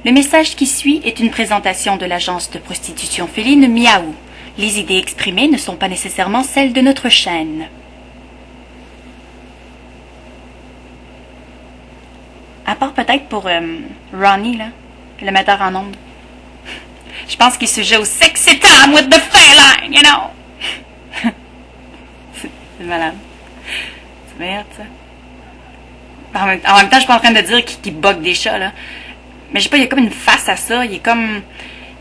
Le message qui suit est une présentation de l'agence de prostitution féline Miaou. Les idées exprimées ne sont pas nécessairement celles de notre chaîne. À part peut-être pour Ronnie, là, le metteur en ondes. Je pense qu'il se joue au sexy time with the feline, you know. C'est malade. C'est merde, ça. En même temps, je suis pas en train de dire qu'il bug des chats, là. Mais je sais pas, il y a comme une face à ça. Il est comme...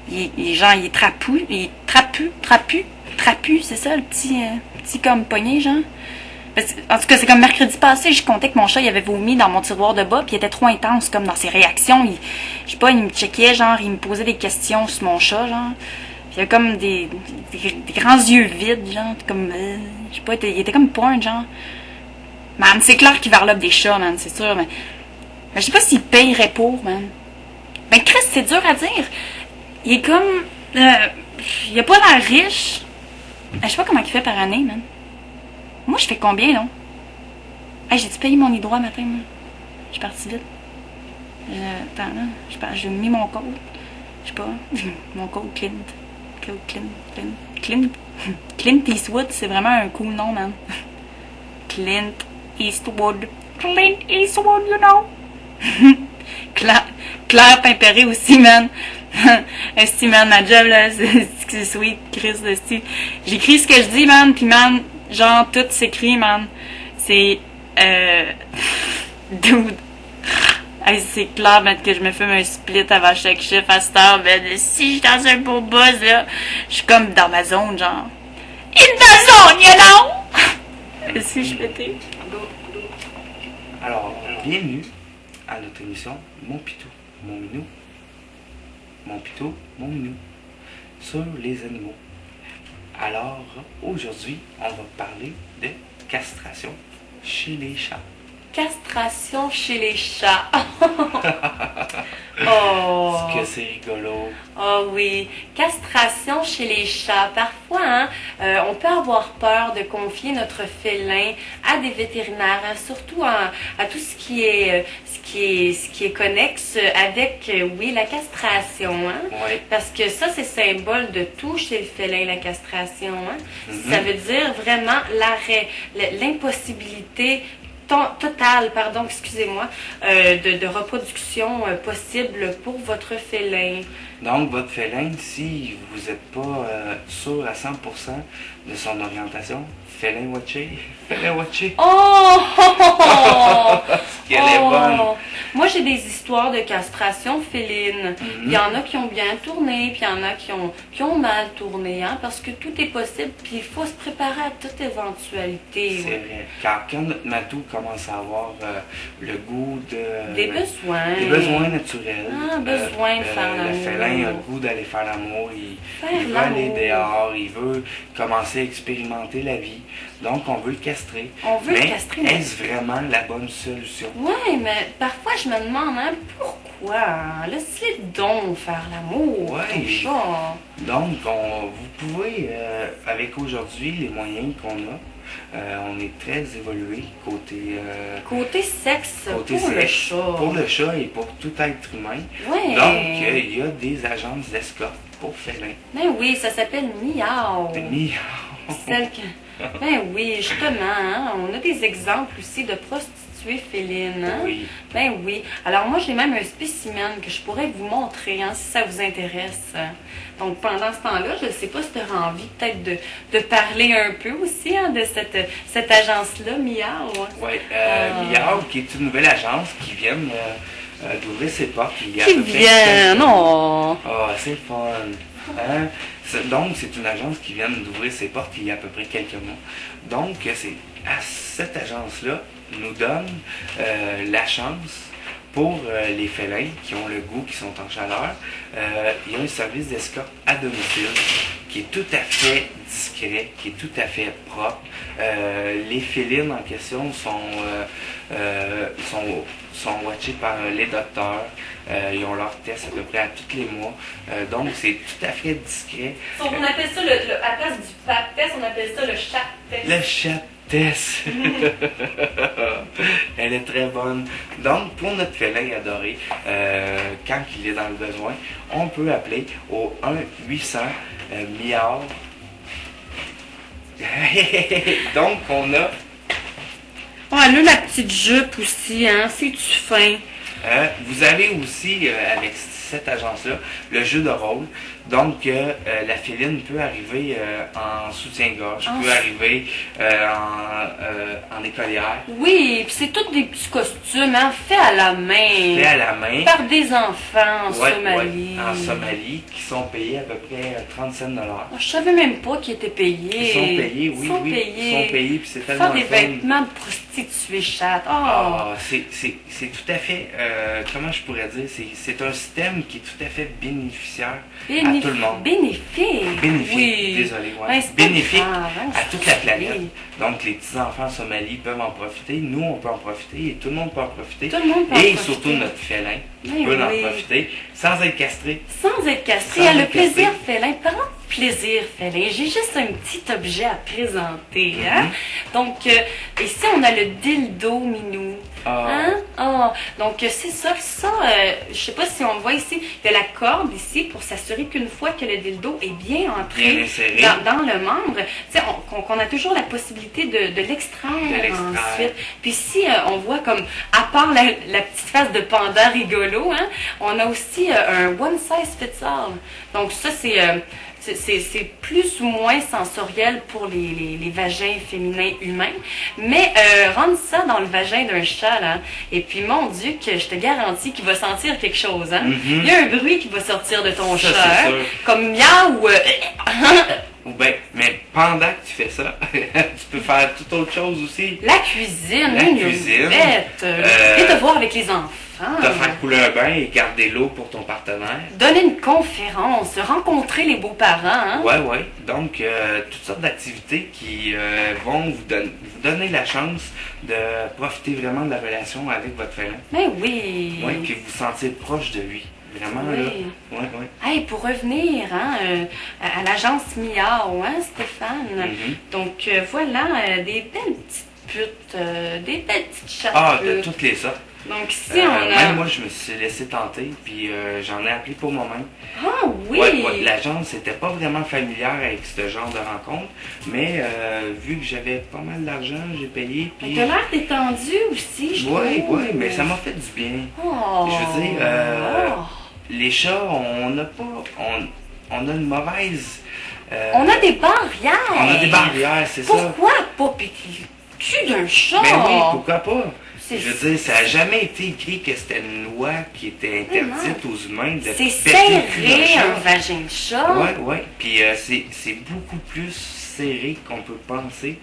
Il est trapu. Il est trapu, c'est ça, le petit comme poignet, genre. En tout cas, c'est comme mercredi passé, je comptais que mon chat, il avait vomi dans mon tiroir de bas, puis il était trop intense, comme dans ses réactions. Je sais pas, il me checkait, genre, il me posait des questions sur mon chat, genre. Puis il avait comme des grands yeux vides, genre, comme... je sais pas, il était comme porn, genre. Man, c'est clair qu'il varlope des chats, man, c'est sûr, mais je sais pas s'il payerait pour, man. Ben, Chris, c'est dur à dire. Il est comme... il a pas l'air riche. Je sais pas comment il fait par année, man. Moi, je fais combien, non? Hey, j'ai-tu payé mon droit matin, moi? Je suis partie vite. Attends, là. J'ai mis mon code. Je sais pas. Mon code Clint Eastwood, c'est vraiment un cool nom, man. Clint Eastwood, you know. Claire Pimpéré aussi, man. Esti, man, ma job, là, c'est sweet, Chris, esti. J'écris ce que je dis, man, pis man, genre, tout s'écrit, man. C'est, dude. Hey, c'est clair, man, que je me fume un split avant chaque chiffre à cette heure, ben, si je suis dans un beau buzz, là, je suis comme dans ma zone, genre. In the zone, you know? Est-ce que je pétais? Alors, bienvenue à notre émission Mon Pitou, Mon Minou. Mon Pitou, Mon Minou. Sur les animaux. Alors, aujourd'hui, on va parler de castration chez les chats. Castration chez les chats. Oh. Est-ce que c'est rigolo? Oh oui, castration chez les chats. Parfois, hein, on peut avoir peur de confier notre félin à des vétérinaires, hein, surtout à tout ce qui est connexe avec, oui, la castration. Hein? Oui. Parce que ça, c'est symbole de tout chez le félin, la castration. Hein? Ça veut dire vraiment l'arrêt, l'impossibilité totale, pardon, excusez-moi, de reproduction possible pour votre félin. Donc, votre félin, si vous n'êtes pas sûr à 100% de son orientation, félin watché. Oh! Qu'elle est bonne. Moi, j'ai des histoires de castration féline. Il y en a qui ont bien tourné, puis il y en a qui ont mal tourné, hein, parce que tout est possible, puis il faut se préparer à toute éventualité. C'est vrai. Car quand notre matou commence à avoir le goût de... Des besoins. Des besoins naturels. Besoin de faire l'amour. Le félin a le goût d'aller faire l'amour. Il veut aller dehors. Il veut commencer à expérimenter la vie. Donc, on veut le castrer. On veut le castrer. Mais est-ce vraiment la bonne solution? Oui, mais parfois, je me demande, hein, pourquoi? Laisse-les donc faire l'amour. Oui. Donc, vous pouvez, avec aujourd'hui les moyens qu'on a, on est très évolué côté sexe côté pour sexe, le chat. Pour le chat et pour tout être humain. Ouais. Donc, il y a des agences d'escorte pour félins. Ben oui, ça s'appelle Miaou. Miaou. Celle que... Ben oui, justement, hein, on a des exemples aussi de prostituées félines. Hein? Oui. Ben oui. Alors moi, j'ai même un spécimen que je pourrais vous montrer, hein, si ça vous intéresse. Donc pendant ce temps-là, je ne sais pas si tu auras envie peut-être de parler un peu aussi, hein, de cette agence-là, Miaou. Oui, Miaou, qui est une nouvelle agence qui vient d'ouvrir ses portes. Non! Ah, c'est fun! Hein? Donc, c'est une agence qui vient d'ouvrir ses portes il y a à peu près quelques mois. Donc, cette agence-là nous donne la chance pour les félins qui ont le goût, qui sont en chaleur. Il y a un service d'escorte à domicile qui est tout à fait discret, qui est tout à fait propre. Les félines en question sont watchés par les docteurs. Ils ont leur test à peu près à tous les mois. Donc, c'est tout à fait discret. On appelle ça, à place du pap test, on appelle ça le chat test. Le chat test. Elle est très bonne. Donc, pour notre félin adoré, quand il est dans le besoin, on peut appeler au 1-800-MIAO. Donc, on a... Ouais, là, la petite jupe aussi, hein, c'est-tu fin? Vous avez aussi, avec cette agence-là, le jeu de rôle. Donc, la féline peut arriver en soutien-gorge, peut arriver en écolière. Oui, puis c'est tous des petits costumes, hein, faits à la main. Fait à la main. Par des enfants en Somalie. En Somalie, qui sont payés à peu près 37 $. Je savais même pas qu'ils étaient payés. Ils sont payés, oui, Ils sont oui. payés. Ils sont payés, puis c'est tellement Faire des fun. vêtements de prostituées chattes. Oh. Ah, c'est tout à fait, comment je pourrais dire, c'est un système qui est tout à fait bénéficiaire à tout le monde. Bénéfique. Bénéfique, Oui. désolé, ouais. Ouais, c'est pas bénéfique grave, hein, à toute la planète. oui. Donc, les petits-enfants en Somalie peuvent en profiter, nous, on peut en profiter, et tout le monde peut en profiter. Tout le monde peut en et profiter. surtout notre félin Oui, peut en oui. profiter sans être castré. Sans être castré, Sans elle a le être castré. plaisir félin. Parlant de plaisir félin, j'ai juste un petit objet à présenter. Hein? Donc, ici, on a le dildo minou. Ah. Hein? Ah, donc, c'est ça. Je sais pas si on voit ici, il y a la corde ici pour s'assurer qu'une fois que le dildo est bien entré Bien inséré. dans le membre, tu sais, qu'on a toujours la possibilité de l'extraire ensuite. Puis ici, on voit comme, à part la petite face de panda rigolo, hein, on a aussi un one size fits all. Donc ça, c'est plus ou moins sensoriel pour les vagins féminins humains. Mais rendre ça dans le vagin d'un chat, là, et puis mon Dieu, que je te garantis qu'il va sentir quelque chose. Hein? Il y a un bruit qui va sortir de ton Ça, chat, c'est hein, sûr. comme miaou. Ou bien, mais pendant que tu fais ça, tu peux faire toute autre chose aussi. La cuisine, La une cuisine. bête, les devoirs avec les enfants. Te faire couler un bain et garder l'eau pour ton partenaire. Donner une conférence, rencontrer les beaux-parents. Hein? Ouais. Donc, toutes sortes d'activités qui vont vous donner la chance de profiter vraiment de la relation avec votre félin. Mais oui. Oui, puis vous sentir proche de lui. Vraiment, Oui. là. Ouais. Hey, pour revenir hein, à l'agence Miao, hein, Stéphane. Donc, voilà, des belles petites putes, des belles petites chattes. Ah, de toutes les sortes. Donc, ici, on a... Même moi, je me suis laissé tenter, puis j'en ai appelé pour moi-même. Ah oui! Ouais, l'agence n'était pas vraiment familière avec ce genre de rencontre, mais vu que j'avais pas mal d'argent, j'ai payé. Puis... T'as l'air détendu aussi, je trouve. Oui, mais ça m'a fait du bien. Oh. Je veux dire, les chats, on a une mauvaise... on a des barrières! On a des barrières, c'est ça. Pourquoi pas piquer le cul d'un chat? Ben oui, pourquoi pas? C'est- Je veux dire, ça n'a jamais été écrit que c'était une loi qui était interdite aux humains de C'est péter le cul d'un serré, chat. un vagin de chat. Ouais. Puis c'est beaucoup plus serré qu'on peut penser.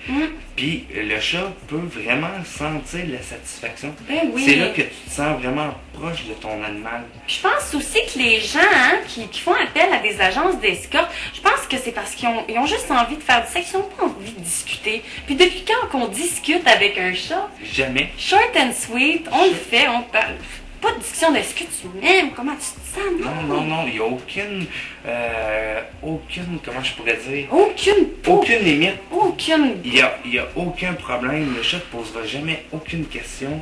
Puis le chat peut vraiment sentir la satisfaction. Ben oui. C'est là que tu te sens vraiment proche de ton animal. Je pense aussi que les gens hein, qui font appel à des agences d'escorte, je pense que c'est parce qu'ils ont juste envie de faire du sexe, ils n'ont pas envie de discuter. Puis depuis quand qu'on discute avec un chat? Jamais. Short and sweet, on le fait, on parle. Pas de discussion de ce que tu m'aimes, comment tu te sens. Non, il n'y a aucune, comment je pourrais dire, Aucune limite. Aucune. Il y a aucun problème. Le chat ne te posera jamais aucune question.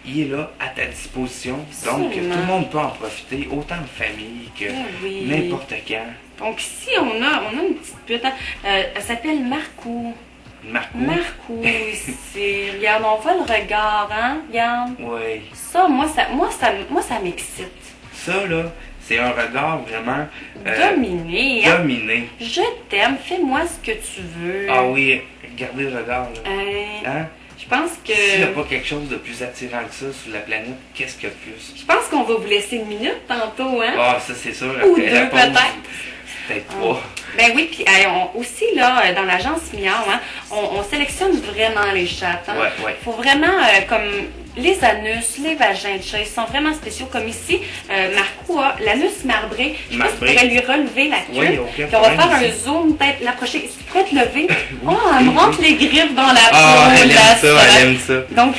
Il est là à ta disposition. Donc, Absolument. tout le monde peut en profiter, autant en famille que oui. n'importe quand. Donc ici, on a une petite pute. Hein. Elle s'appelle Marcou. Marcou, ici. Regarde, on voit le regard, hein? Regarde. Oui. Ça, moi, ça m'excite. Ça, là, c'est un regard vraiment Dominé. Hein? dominé. Je t'aime, fais-moi ce que tu veux. Ah oui, regardez le regard, là. Hein? Je pense que... S'il n'y a pas quelque chose de plus attirant que ça sur la planète, qu'est-ce qu'il y a de plus? Je pense qu'on va vous laisser une minute tantôt, hein? Ah, ça, c'est sûr. Ou après la deux, pause, peut-être. Peut-être pas. Ben oui, puis aussi, là, dans l'agence Miao, hein, on sélectionne vraiment les chattes. Hein? Ouais. Faut vraiment, comme les anus, les vagins de chat, ils sont vraiment spéciaux. Comme ici, Marco a l'anus marbré. Je pense qu'on pourrait lui relever la queue. Oui, aucun Puis on va problème faire un ici. zoom, peut-être l'approcher. Tu pourrais te lever. Oh, elle me rentre les griffes dans la peau. Ah, elle là, aime ça, elle aime ça. Donc,